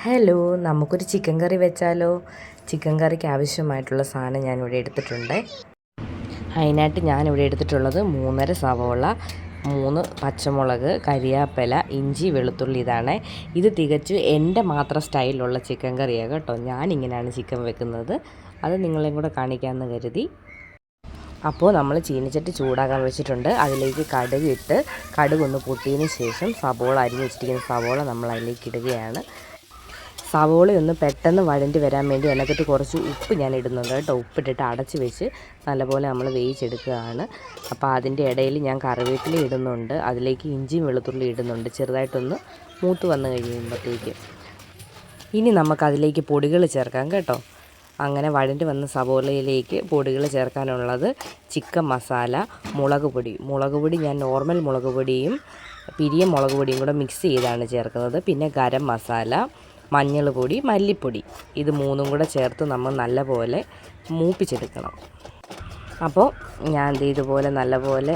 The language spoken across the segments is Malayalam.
ഹലോ, നമുക്കൊരു ചിക്കൻ കറി വെച്ചാലോ? ചിക്കൻ കറിക്ക് ആവശ്യമായിട്ടുള്ള സാധനം ഞാനിവിടെ എടുത്തിട്ടുണ്ട്. അതിനായിട്ട് ഞാനിവിടെ എടുത്തിട്ടുള്ളത് 3.5 സവോള, 3 പച്ചമുളക്, കരിയാപ്പില, ഇഞ്ചി, വെളുത്തുള്ളി. ഇതാണ്. ഇത് തികച്ചും എൻ്റെ മാത്രം സ്റ്റൈലിലുള്ള ചിക്കൻ കറിയാണ് കേട്ടോ. ഞാനിങ്ങനെയാണ് ചിക്കൻ വെക്കുന്നത്. അത് നിങ്ങളെയും കൂടെ കാണിക്കാമെന്ന് കരുതി. അപ്പോൾ നമ്മൾ ചീനിച്ചട്ടി ചൂടാക്കാൻ വെച്ചിട്ടുണ്ട്. അതിലേക്ക് കടുക് ഇട്ട് കടുകൊന്ന് പൊട്ടിയതിന് ശേഷം സവോള അരിഞ്ഞ് വെച്ചിരിക്കുന്ന സവോള നമ്മൾ അതിലേക്ക് ഇടുകയാണ്. സവോളയൊന്ന് പെട്ടെന്ന് വഴണ്ടി വരാൻ വേണ്ടി അതിനകത്ത് കുറച്ച് ഉപ്പ് ഞാൻ ഇടുന്നുണ്ട് കേട്ടോ. ഉപ്പിട്ടിട്ട് അടച്ച് വെച്ച് നല്ലപോലെ നമ്മൾ വേവിച്ചെടുക്കുകയാണ്. അപ്പോൾ അതിൻ്റെ ഇടയിൽ ഞാൻ കറിവേപ്പില ഇടുന്നുണ്ട്. അതിലേക്ക് ഇഞ്ചിയും വെളുത്തുള്ളി ഇടുന്നുണ്ട്, ചെറുതായിട്ടൊന്ന് മൂത്ത് വന്ന് കഴിയുമ്പോഴത്തേക്ക്. ഇനി നമുക്കതിലേക്ക് പൊടികൾ ചേർക്കാം കേട്ടോ. അങ്ങനെ വഴണ്ടി വന്ന സവോളയിലേക്ക് പൊടികൾ ചേർക്കാനുള്ളത് ചിക്കൻ മസാല, മുളക് പൊടി ഞാൻ നോർമൽ മുളക് പൊടിയും പിരിയ മുളക് പൊടിയും കൂടെ മിക്സ് ചെയ്താണ് ചേർക്കുന്നത്. പിന്നെ ഗരം മസാല, മഞ്ഞൾ പൊടി, മല്ലിപ്പൊടി, ഇത് 3 കൂടെ ചേർത്ത് നമ്മൾ നല്ലപോലെ മൂപ്പിച്ചെടുക്കണം. അപ്പോൾ ഞാൻ ഇതുപോലെ നല്ലപോലെ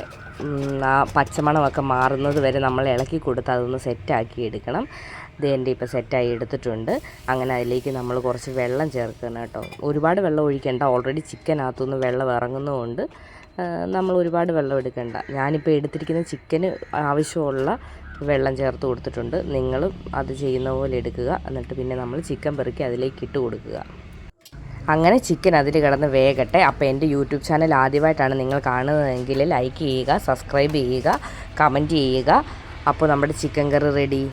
ആ പച്ചമണമൊക്കെ മാറുന്നത് വരെ നമ്മൾ ഇളക്കി കൊടുത്ത് അതൊന്ന് സെറ്റാക്കി എടുക്കണം. എൻ്റെ ഇപ്പോൾ സെറ്റായി എടുത്തിട്ടുണ്ട്. അങ്ങനെ അതിലേക്ക് നമ്മൾ കുറച്ച് വെള്ളം ചേർക്കണം കേട്ടോ. ഒരുപാട് വെള്ളം ഒഴിക്കേണ്ട, ഓൾറെഡി ചിക്കനകത്തുനിന്ന് വെള്ളം ഇറങ്ങുന്നതുകൊണ്ട് നമ്മൾ ഒരുപാട് വെള്ളം എടുക്കേണ്ട. ഞാനിപ്പോൾ എടുത്തിരിക്കുന്ന ചിക്കന് ആവശ്യമുള്ള വെള്ളം ചേർത്ത് കൊടുത്തിട്ടുണ്ട്. നിങ്ങളും അത് ചെയ്യുന്ന പോലെ എടുക്കുക. എന്നിട്ട് പിന്നെ നമ്മൾ ചിക്കൻ പെറുക്കി അതിലേക്ക് ഇട്ട് കൊടുക്കുക. അങ്ങനെ ചിക്കൻ അതിൽ കിടന്ന് വേകട്ടെ. അപ്പോൾ എൻ്റെ യൂട്യൂബ് ചാനൽ ആദ്യമായിട്ടാണ് നിങ്ങൾ കാണുന്നതെങ്കിൽ ലൈക്ക് ചെയ്യുക, സബ്സ്ക്രൈബ് ചെയ്യുക, കമൻറ്റ് ചെയ്യുക. അപ്പോൾ നമ്മുടെ ചിക്കൻ കറി റെഡി.